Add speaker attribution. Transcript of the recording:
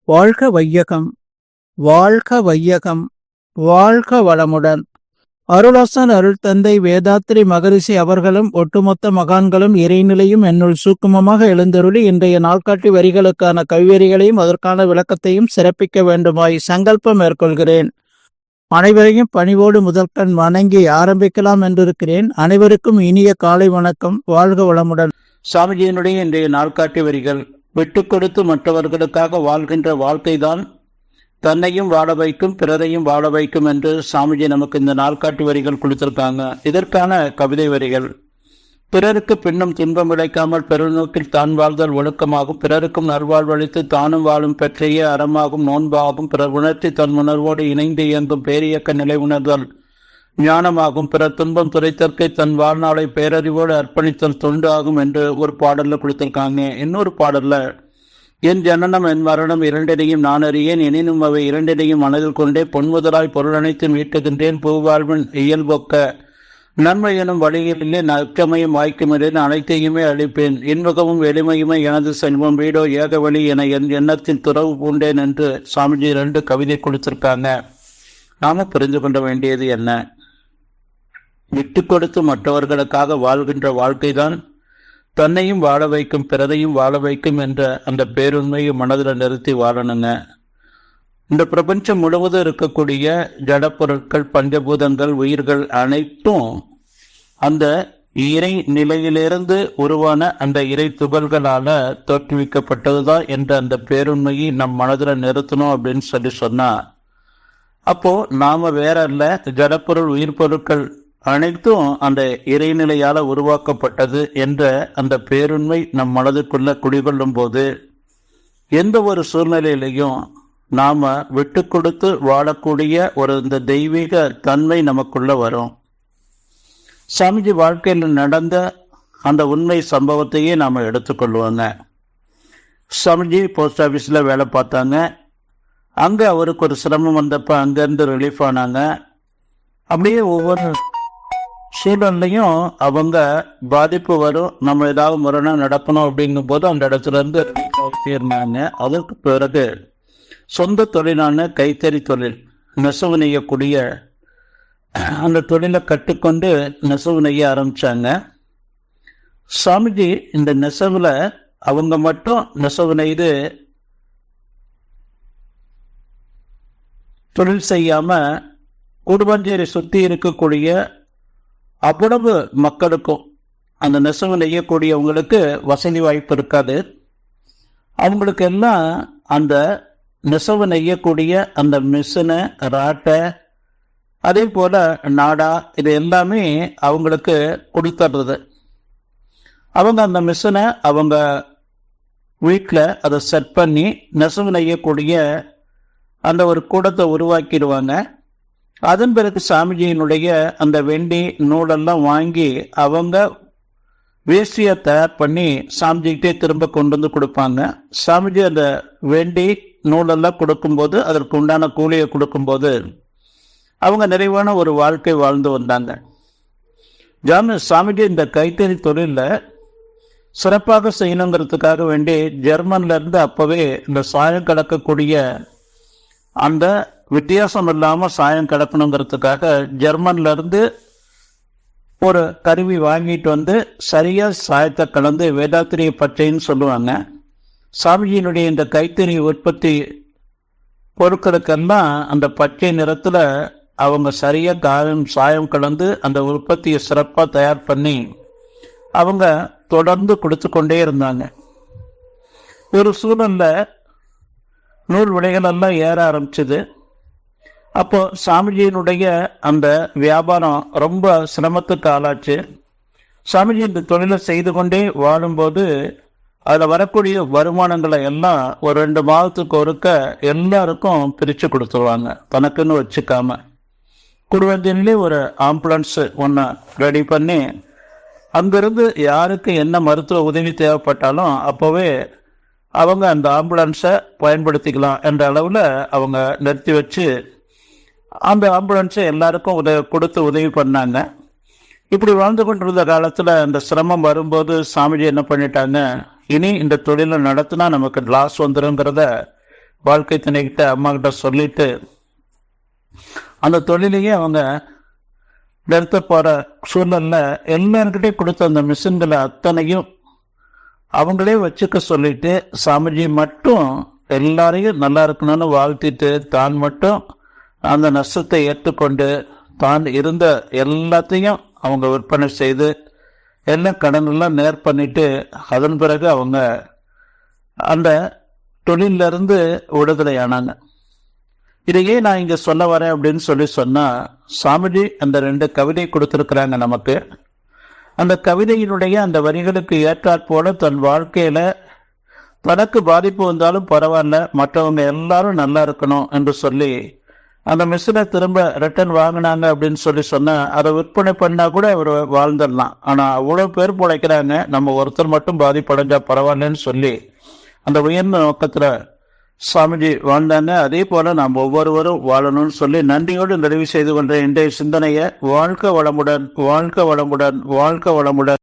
Speaker 1: வாழ்க வையகம், வாழ்க வையகம், வாழ்க வளமுடன். அருளாசன் அருள் தந்தை வேதாத்ரி மகரிஷி அவர்களும் ஒட்டுமொத்த மகான்களும் இறைநிலையும் என்னுள் சூக்குமமாக எழுந்தருளி இன்றைய நாள்காட்டி வரிகளுக்கான கவிவரிகளையும் அதற்கான விளக்கத்தையும் சிறப்பிக்க வேண்டுமாய் சங்கல்பம் மேற்கொள்கிறேன். அனைவரையும் பணிவோடு முதற்கண் வணங்கி ஆரம்பிக்கலாம் என்றிருக்கிறேன். அனைவருக்கும் இனிய காலை வணக்கம். வாழ்க வளமுடன்.
Speaker 2: சாமிஜியினுடைய இன்றைய நாள்காட்டி வரிகள்: விட்டு கொடுத்து மற்றவர்களுக்காக வாழ்கின்ற வாழ்க்கைதான் தன்னையும் வாழ வைக்கும், பிறரையும் வாழ வைக்கும் என்று சாமிஜி நமக்கு இந்த நாள்காட்டி வரிகள் கொடுத்திருக்காங்க. இதற்கான கவிதை வரிகள்: பிறருக்கு பின்னும் துன்பம் விளைக்காமல் பெருநோக்கில் தான் வாழ்தல் ஒழுக்கமாகும், பிறருக்கும் நல்வாழ்வளித்து தானும் வாழும் பெற்றைய அறமாகும், நோன்பாகும், பிறர் உணர்த்தி தன் உணர்வோடு இணைந்து இயங்கும் பேரியக்க நிலை உணர்தல் ஞானமாகும், பிறர் துன்பம் துரைத்தற்கை தன் வாழ்நாளை பேரறிவோடு அர்ப்பணித்தல் தொண்டு ஆகும் என்று ஒரு பாடல்ல கொடுத்திருக்காங்க. இன்னொரு பாடல்ல: என் ஜனனம் என் மரணம் இரண்டினையும் நான் அறியேன், எனினும் அவை இரண்டினையும் மனதில் கொண்டே பொன்முதலாய் பொருள் அனைத்தும் ஈட்டுகின்றேன், பூவாழ்வின் இயல்பொக்க நன்மை எனும் வழியிலே நற்கமையும் வாய்க்குமில்லை, அனைத்தையுமே அளிப்பேன், இன்முகமும் எளிமையுமே எனது செல்வம், வீடோ ஏக வழி என என் எண்ணத்தில் துறவு பூண்டேன் என்று சாமிஜி 2 கவிதை கொடுத்திருக்காங்க. நாம புரிந்து கொள்ள வேண்டியது என்ன? விட்டு கொடுத்து மற்றவர்களுக்காக வாழ்கின்ற வாழ்க்கைதான் தன்னையும் வாழ வைக்கும், பிறரையும் வாழ வைக்கும் என்ற அந்த பேருண்மையை மனதில் நிறுத்தி வாழணுங்க. இந்த பிரபஞ்சம் முழுவதும் இருக்கக்கூடிய ஜடப்பொருட்கள், பஞ்சபூதங்கள், உயிர்கள் அனைத்தும் அந்த இறை நிலையிலிருந்து உருவான அந்த இறை துகள்களால தோற்றுவிக்கப்பட்டதுதான் என்ற அந்த பேருண்மையை நம் மனதில் நிறுத்தணும் அப்படின்னு சொன்னா, அப்போ நாம வேற அல்ல, ஜடப்பொருள் உயிர் பொருட்கள் அனைத்தும் அந்த இறைநிலையால உருவாக்கப்பட்டது என்ற அந்த பேருண்மை நம் மனதுக்குள்ள குடிகொள்ளும் போது எந்த ஒரு சூழ்நிலையிலையும் நாம விட்டு கொடுத்து வாழக்கூடிய ஒரு இந்த தெய்வீக தன்மை நமக்குள்ள வரும். சாமிஜி வாழ்க்கையில் நடந்த அந்த உண்மை சம்பவத்தையே நாம எடுத்துக்கொள்வோங்க. சாமிஜி போஸ்ட் ஆஃபீஸில் வேலை பார்த்தாங்க. அங்கே அவருக்கு ஒரு சிரமம் வந்தப்ப அங்கேருந்து ரிலீஃப் ஆனாங்க. அப்படியே ஒவ்வொரு சூழல்லையும் அவங்க பாதிப்பு வரும், நம்ம ஏதாவது முரணா நடக்கணும் அப்படிங்கும் போது அந்த இடத்துல இருந்து ரிலீஃப் இருந்தாங்க. அதற்கு பிறகு சொந்த தொழிலான கைத்தறி தொழில், நெசவு நெய்யக்கூடிய அந்த தொழிலை கற்றுக்கொண்டு நெசவு நெய்ய ஆரம்பிச்சாங்க. சாமிஜி இந்த நெசவுல அவங்க மட்டும் நெசவு நெய்து தொழில் செய்யாம கூடுமாஞ்சேரி சுற்றி இருக்கக்கூடிய அவ்வளவு மக்களுக்கும் அந்த நெசவு நெய்யக்கூடியவங்களுக்கு வசதி வாய்ப்பு இருக்காது. அவங்களுக்கு எல்லாம் அந்த நெசவு நெய்யக்கூடிய அந்த மிஷினை, ராட்டை, அதே போல நாடா, இது எல்லாமே அவங்களுக்கு கொடுத்துடுறது. அவங்க அந்த மிஷினை அவங்க வீட்டில் அதை செட் பண்ணி நெசவு நெய்யக்கூடிய அந்த ஒரு கூடத்தை உருவாக்கிடுவாங்க. அதன் பிறகு சாமிஜியினுடைய அந்த வெண்டி நூலெல்லாம் வாங்கி அவங்க வேஷ்டியை தயார் பண்ணி சாமிஜிக்கிட்டே திரும்ப கொண்டு வந்து கொடுப்பாங்க. சாமிஜி அந்த வெண்டி நூலெல்லாம் கொடுக்கும்போது, அதற்கு உண்டான கூலியை கொடுக்கும்போது அவங்க நிறைவான ஒரு வாழ்க்கை வாழ்ந்து வந்தாங்க. சாமிஜி இந்த கைத்தறி தொழிலில் சிறப்பாக செய்யணுங்கிறதுக்காக வேண்டி ஜெர்மன்ல இருந்து அப்பவே இந்த சாயம் கலக்கக்கூடிய அந்த வித்தியாசம் இல்லாம சாயம் கலக்கணுங்கிறதுக்காக ஜெர்மன்ல இருந்து ஒரு கருவி வாங்கிட்டு வந்து சரியா சாயத்தை கலந்து வேதாத்திரிய பச்சைன்னு சொல்லுவாங்க. சாமிஜியினுடைய இந்த கைத்தறி உற்பத்தி பொருட்களுக்கெல்லாம் அந்த பச்சை நிறத்துல அவங்க சரியா சாயம் கலந்து அந்த உற்பத்தியை சிறப்பாக தயார் பண்ணி அவங்க தொடர்ந்து கொடுத்து கொண்டே இருந்தாங்க. ஒரு சூழல்ல நூல் விலைகள் எல்லாம் ஏற ஆரம்பிச்சது. அப்போ சாமிஜியினுடைய அந்த வியாபாரம் ரொம்ப சிரமத்துக்கு ஆளாச்சு. சாமிஜி இந்த தொழிலை செய்து கொண்டே வாழும்போது அதில் வரக்கூடிய வருமானங்களை எல்லாம் ஒரு 2 மாதத்துக்கு ஒருக்க எல்லாருக்கும் பிரித்து கொடுத்துருவாங்க, தனக்குன்னு வச்சுக்காம. குடும்பத்திலே ஒரு ஆம்புலன்ஸ் ஒன்று ரெடி பண்ணி அங்கிருந்து யாருக்கு என்ன மருத்துவ உதவி தேவைப்பட்டாலும் அப்போவே அவங்க அந்த ஆம்புலன்ஸை பயன்படுத்திக்கலாம் என்ற அளவில் அவங்க நிறுத்தி வச்சு அந்த ஆம்புலன்ஸை எல்லாருக்கும் கொடுத்து உதவி பண்ணாங்க. இப்படி வாழ்ந்து கொண்டிருந்த காலத்தில் அந்த சிரமம் வரும்போது சாமிஜி என்ன பண்ணிட்டாங்க, இனி இந்த தொழிலை நடத்தினா நமக்கு லாஸ் வந்துருங்கிறத வாழ்க்கை துணைக்கிட்ட அம்மா கிட்ட சொல்லிட்டு அந்த தொழிலையே அவங்க நிறுத்த போற சூழல்ல எல்லாருக்கிட்டையும் கொடுத்த அந்த மிஷின்களை அத்தனையும் அவங்களே வச்சுக்க சொல்லிட்டு சாமிஜி மட்டும் எல்லாரையும் நல்லா இருக்கணும்னு வாழ்த்திட்டு தான் மட்டும் அந்த நஷ்டத்தை ஏற்றுக்கொண்டு தான் இருந்த எல்லாத்தையும் அவங்க விற்பனை செய்து எல்லாம் கடனெல்லாம் நேர் பண்ணிட்டு அதன் பிறகு அவங்க அந்த தொழிலிருந்து விடுதலை ஆனாங்க. இதையே நான் இங்க சொல்ல வரேன் அப்படின்னு சொன்னா சாமிஜி அந்த 2 கவிதை கொடுத்திருக்கிறாங்க நமக்கு. அந்த கவிதையினுடைய அந்த வரிகளுக்கு ஏற்றாற் போல தன் வாழ்க்கையில தனக்கு பாதிப்பு வந்தாலும் பரவாயில்ல, மற்றவங்க எல்லாரும் நல்லா இருக்கணும் என்று சொல்லி அந்த மிஷினை திரும்ப ரிட்டர்ன் வாங்கினாங்க அப்படின்னு சொன்னா அதை விற்பனை பண்ணா கூட அவர் வாழ்ந்துடலாம். ஆனா அவ்வளவு பேர் பிழைக்கிறாங்க, நம்ம ஒருத்தர் மட்டும் பாதிப்படைஞ்சா பரவாயில்லன்னு சொல்லி அந்த உயர்ந்த நோக்கத்துல சாமிஜி வாழ்ந்தாங்க. அதே போல நாம் ஒவ்வொருவரும் வாழணும்னு சொல்லி நன்றியோடு நிறைவு செய்து கொண்ட இன்றைய சிந்தனையை வாழ்க வளமுடன், வாழ்க வளமுடன், வாழ்க வளமுடன்.